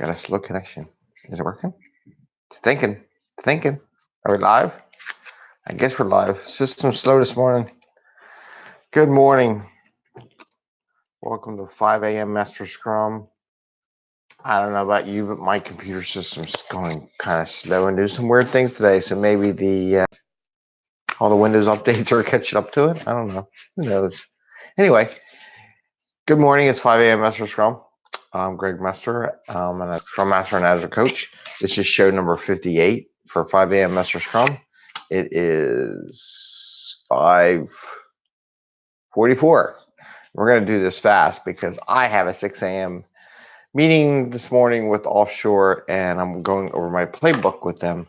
Got a slow connection. Is it working? It's thinking. Thinking. Are we live? I guess we're live. System's slow this morning. Good morning. Welcome to 5 a.m. Mester Scrum. I don't know about you, but my computer system's going kind of slow and do some weird things today. So maybe the all the Windows updates are catching up to it. I don't know. Who knows? Anyway, good morning. It's 5 a.m. Mester Scrum. I'm Greg Mester. I'm a Scrum Master and Agile Coach. This is show number 58 for 5 a.m. Mester Scrum. It is 5:44. We're going to do this fast because I have a 6 a.m. meeting this morning with offshore, and I'm going over my playbook with them.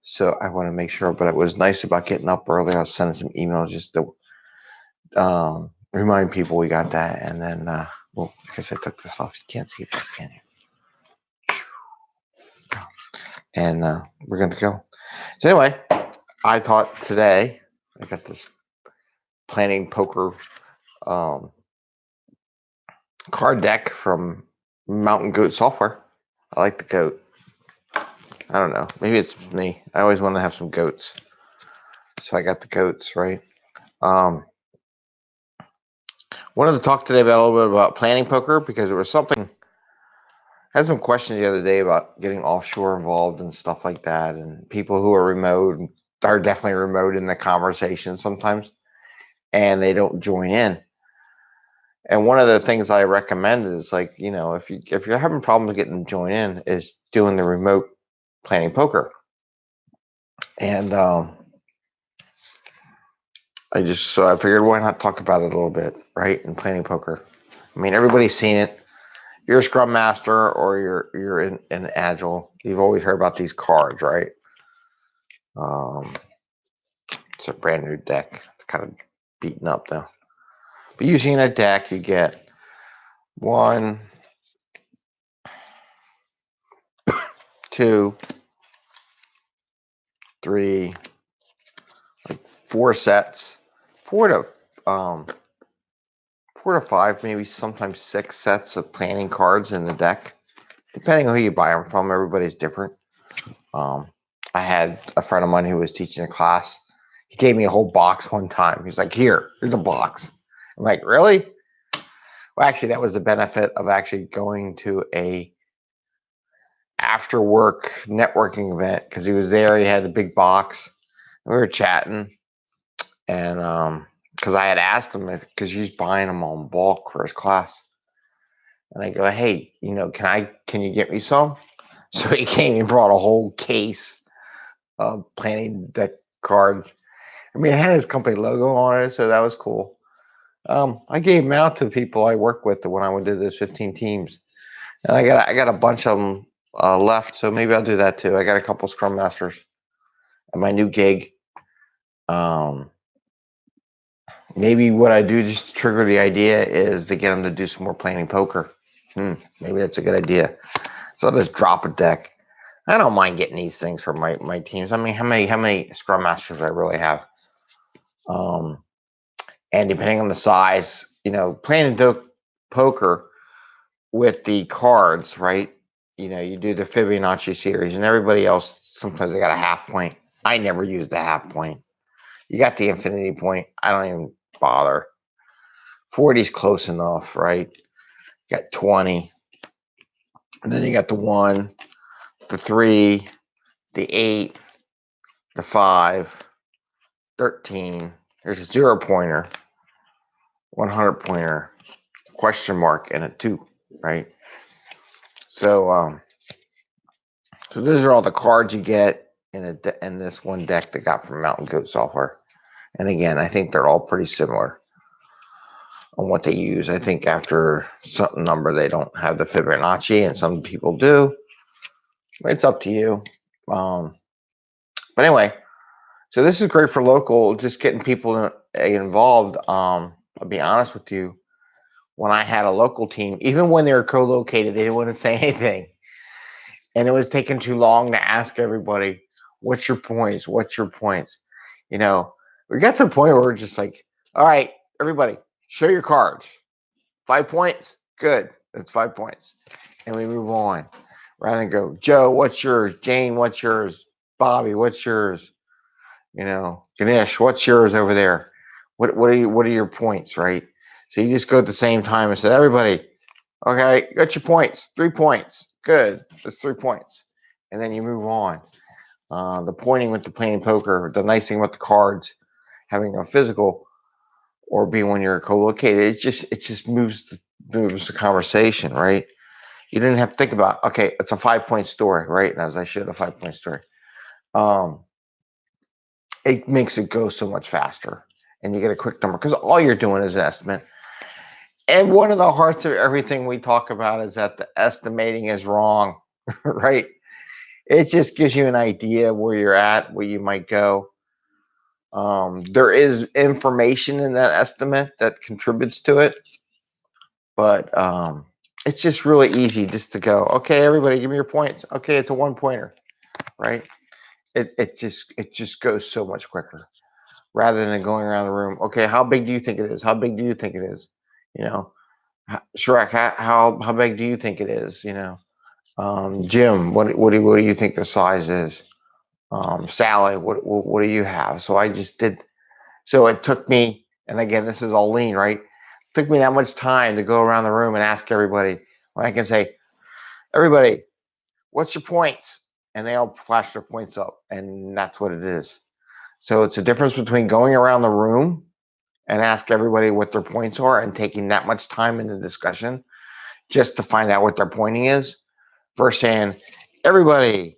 So I want to make sure, but it was nice about getting up early. I was sending some emails just to remind people we got that. And then, well, I guess I took this off. You can't see this, can you? And we're going to go. So anyway, I thought today, I got this planning poker card deck from Mountain Goat Software. I like the goat. I don't know. Maybe it's me. I always want to have some goats. So I got the goats, right? Wanted to talk today about a little bit about planning poker because it was something. I had some questions the other day about getting offshore involved and stuff like that, and people who are remote are definitely remote in the conversation sometimes, and they don't join in. And one of the things I recommend is if you're having problems getting them join in, is doing the remote planning poker. And I figured why not talk about it a little bit, right? In planning poker. I mean, everybody's seen it. If you're a Scrum Master or you're in Agile, you've always heard about these cards, right? It's a brand new deck. It's kind of beaten up though. But using a deck, you get 1, 2, 3, 4 sets, 4 to 5, maybe sometimes 6 sets of planning cards in the deck, depending on who you buy them from. Everybody's different. I had a friend of mine who was teaching a class. He gave me a whole box one time. He's like, here's a box. I'm like, really? Well, actually, that was the benefit of actually going to a after work networking event, because he was there. He had the big box. We were chatting, and because I had asked him because he's buying them all in bulk for his class, and I go, hey, can you get me some? So he came and brought a whole case of planning deck cards. I mean, it had his company logo on it, so that was cool. I gave them out to people I work with when I did those 15 teams, and I got a bunch of them left, so maybe I'll do that too. I got a couple Scrum Masters at my new gig. Maybe what I do just to trigger the idea is to get them to do some more planning poker. Maybe that's a good idea. So I'll just drop a deck. I don't mind getting these things for my teams. I mean, how many Scrum Masters I really have? And depending on the size, planning poker with the cards, right? You do the Fibonacci series, and everybody else, sometimes they got a half point. I never use the half point. You got the infinity point. I don't even bother. 40 is close enough, right? You got 20. And then you got the 1, the 3, the 8, the 5, 13. There's a 0 pointer, 100 pointer, question mark, and a 2, right? So those are all the cards you get in this one deck that got from Mountain Goat Software. And again, I think they're all pretty similar on what they use. I think after a certain number, they don't have the Fibonacci, and some people do. It's up to you. But anyway, so this is great for local, just getting people involved. I'll be honest with you. When I had a local team, even when they were co-located, they didn't want to say anything. And it was taking too long to ask everybody, what's your points? What's your points? We got to the point where we're just like, all right, everybody, show your cards. 5 points? Good. That's 5 points. And we move on. rather than go, Joe, what's yours? Jane, what's yours? Bobby, what's yours? Ganesh, what's yours over there? What are your points, right? So you just go at the same time and say, everybody, okay, got your points, 3 points. Good. That's 3 points. And then you move on. The pointing with the playing poker, the nice thing about the cards, having a physical or being when you're co-located, it just moves the conversation, right? You didn't have to think about, okay, it's a 5-point story, right? And as I showed, a 5-point story. It makes it go so much faster, and you get a quick number because all you're doing is an estimate. And one of the hearts of everything we talk about is that the estimating is wrong, right? It just gives you an idea where you're at, where you might go. There is information in that estimate that contributes to it, but it's just really easy just to go, okay, everybody, give me your points. Okay, it's a 1-pointer, right? It just goes so much quicker rather than going around the room. Okay, how big do you think it is? How big do you think it is? You know, Shrek, how big do you think it is? Jim, what do you think the size is? Sally, what do you have? So I just did. So it took me, and again, this is all lean, right? It took me that much time to go around the room and ask everybody when I can say, everybody, what's your points? And they all flash their points up, and that's what it is. So it's a difference between going around the room and ask everybody what their points are and taking that much time in the discussion just to find out what their pointing is versus saying, everybody,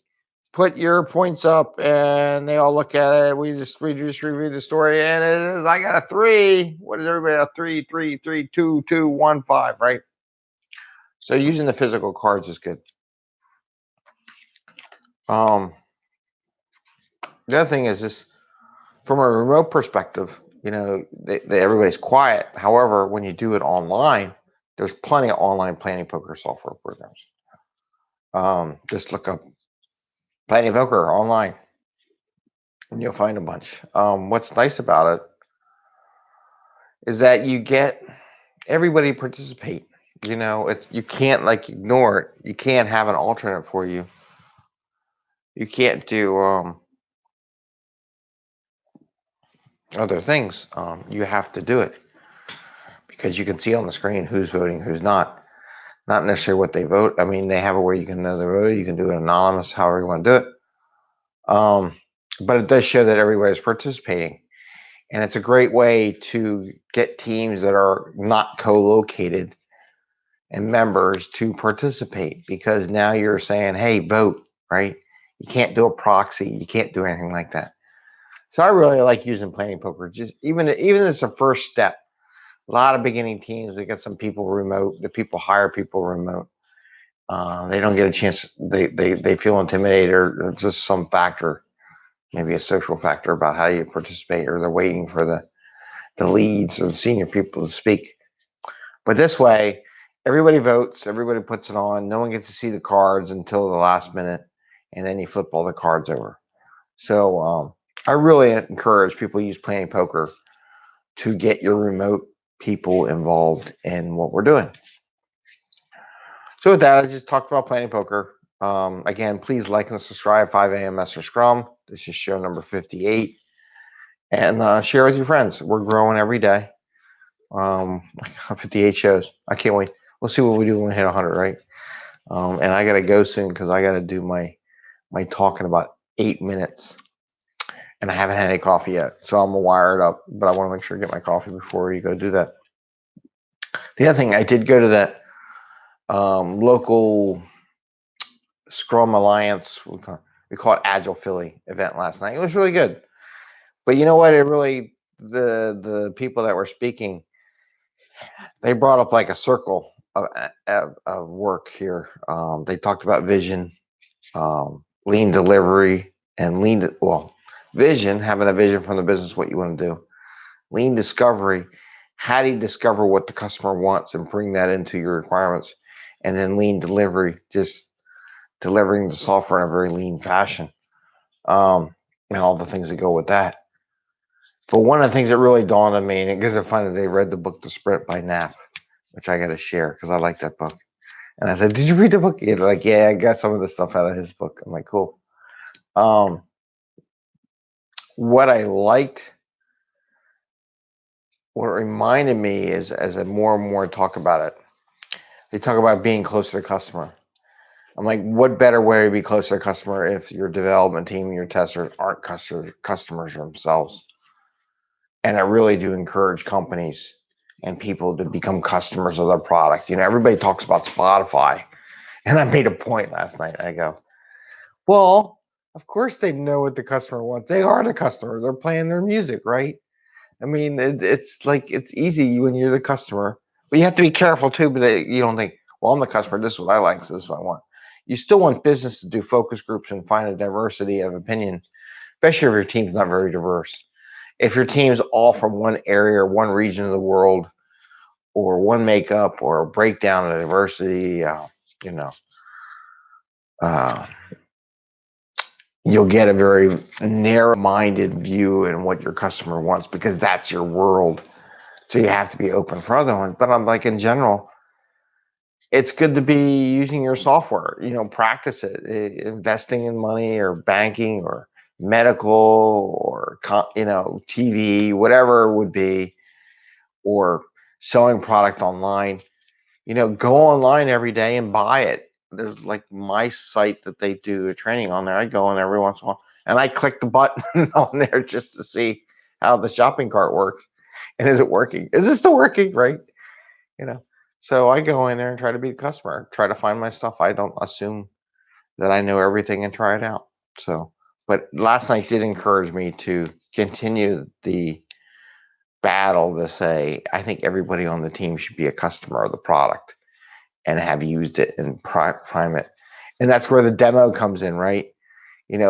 put your points up, and they all look at it. We just review the story, and it is, I got a 3. What is everybody a 3, 3, 3, 2, 2, 1, 5, right? So using the physical cards is good. The other thing is this, from a remote perspective, everybody's quiet. However, when you do it online, there's plenty of online planning poker software programs. Just look up planning poker online, and you'll find a bunch. What's nice about it is that you get everybody participate. You can't ignore it. You can't have an alternate for you. You can't do other things. You have to do it because you can see on the screen who's voting, who's not. Not necessarily what they vote. I mean, they have a way you can know they voted. You can do it anonymous, however you want to do it. But it does show that everybody's participating. And it's a great way to get teams that are not co-located and members to participate, because now you're saying, hey, vote, right? You can't do a proxy. You can't do anything like that. So I really like using planning poker. Just even it's a first step. A lot of beginning teams, we get some people remote. The people hire people remote. They don't get a chance. They feel intimidated, or just some factor, maybe a social factor about how you participate, or they're waiting for the leads or the senior people to speak. But this way, everybody votes, everybody puts it on. No one gets to see the cards until the last minute, and then you flip all the cards over. So I really encourage people to use planning poker to get your remote people involved in what we're doing. So with that, I just talked about planning poker. Again, please like and subscribe. 5am Mester Scrum. This is show number 58. And share with your friends. We're growing every day. 58 shows. I can't wait. We'll see what we do when we hit 100, right? And I got to go soon because I got to do my talk in about 8 minutes. And I haven't had any coffee yet. So I'm going to wire it up. But I want to make sure I get my coffee before you go do that. The other thing, I did go to that local Scrum Alliance, we call it Agile Philly event last night. It was really good. But you know what? The people that were speaking, they brought up like a circle of work here. They talked about vision, lean delivery, and vision, having a vision from the business, what you want to do. Lean discovery, how do you discover what the customer wants and bring that into your requirements? And then lean delivery, just delivering the software in a very lean fashion, and all the things that go with that. But one of the things that really dawned on me, and because I find that they read the book The Sprint by Knapp, which I got to share because I like that book. And I said, "Did you read the book?" They're like, "Yeah, I got some of the stuff out of his book." I'm like, "Cool." Um, what I liked, what it reminded me is, as I more and more talk about it, they talk about being close to the customer. I'm like, what better way to be close to the customer if your development team and your testers aren't customers themselves? And I really do encourage companies and people to become customers of their product. Everybody talks about Spotify, and I made a point last night. I go, well, of course they know what the customer wants. They are the customer. They're playing their music, right? I mean, it's like it's easy when you're the customer, but you have to be careful too. But you don't think, well, I'm the customer. This is what I like, so this is what I want. You still want business to do focus groups and find a diversity of opinion, especially if your team's not very diverse. If your team's all from one area or one region of the world, or one makeup, or a breakdown of diversity, you know, uh, you'll get a very narrow-minded view in what your customer wants because that's your world. So you have to be open for other ones. But I'm like, in general, it's good to be using your software. Practice it. Investing in money or banking or medical or TV, whatever it would be, or selling product online. Go online every day and buy it. There's like my site that they do a training on there. I go in every once in a while and I click the button on there just to see how the shopping cart works. And is it working? Is it still working? Right. You know, so I go in there and try to be the customer, try to find my stuff. I don't assume that I know everything and try it out. So, but last night did encourage me to continue the battle to say, I think everybody on the team should be a customer of the product and have used it and prime it. And that's where the demo comes in, right?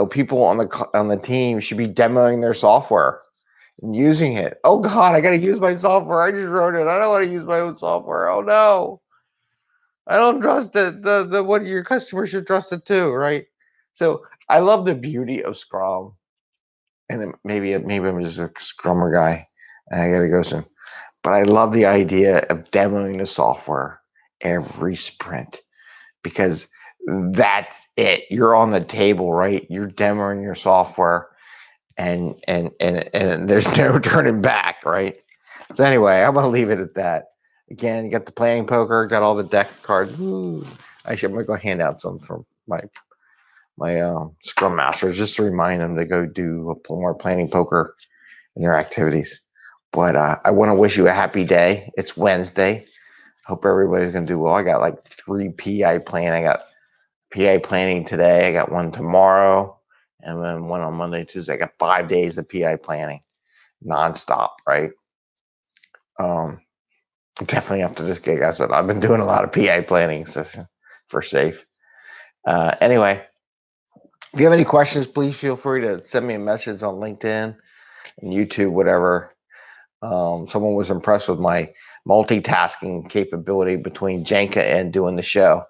People on the team should be demoing their software and using it. Oh God, I got to use my software. I just wrote it. I don't want to use my own software. Oh no, I don't trust it. The what your customer should trust it too, right? So I love the beauty of Scrum, and maybe I'm just a Scrummer guy, and I got to go soon. But I love the idea of demoing the software every sprint because that's it. You're on the table, right? You're demoing your software, and there's no turning back, right? So anyway, I'm gonna leave it at that. Again, you got the playing poker, got all the deck cards. Woo. Actually, I'm gonna go hand out some from my Scrum Masters just to remind them to go do more planning poker in their activities. But I want to wish you a happy day. It's Wednesday. Hope everybody's gonna do well. I got like 3 PI plan. I got PI planning today. I got one tomorrow, and then one on Monday, Tuesday. I got 5 days of PI planning, nonstop. Right. Um, Definitely after this gig, I said I've been doing a lot of PI planning session for safe. Anyway, if you have any questions, please feel free to send me a message on LinkedIn and YouTube, whatever. Someone was impressed with my multitasking capability between Jenka and doing the show.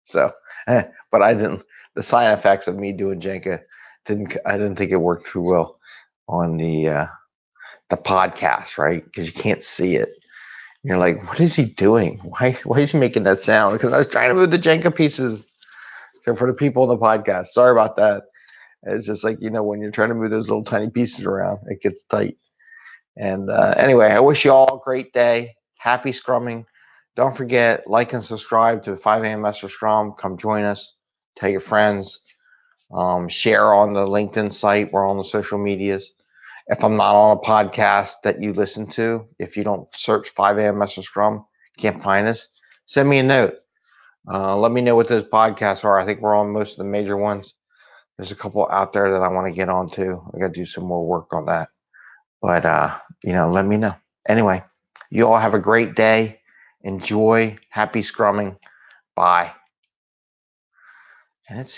So, but I didn't. The side effects of me doing Jenka I didn't think it worked too well on the podcast, right? Because you can't see it. You're like, what is he doing? Why is he making that sound? Because I was trying to move the Jenga pieces. So for the people on the podcast, sorry about that. It's just like, when you're trying to move those little tiny pieces around, it gets tight. And anyway, I wish you all a great day. Happy scrumming. Don't forget, like and subscribe to 5am Mester Scrum. Come join us. Tell your friends. Share on the LinkedIn site. We're on the social medias. If I'm not on a podcast that you listen to, if you don't search 5am Mester Scrum, can't find us, send me a note. Let me know what those podcasts are. I think we're on most of the major ones. There's a couple out there that I want to get on to. I got to do some more work on that. But, let me know. Anyway, you all have a great day. Enjoy. Happy scrumming. Bye. And it's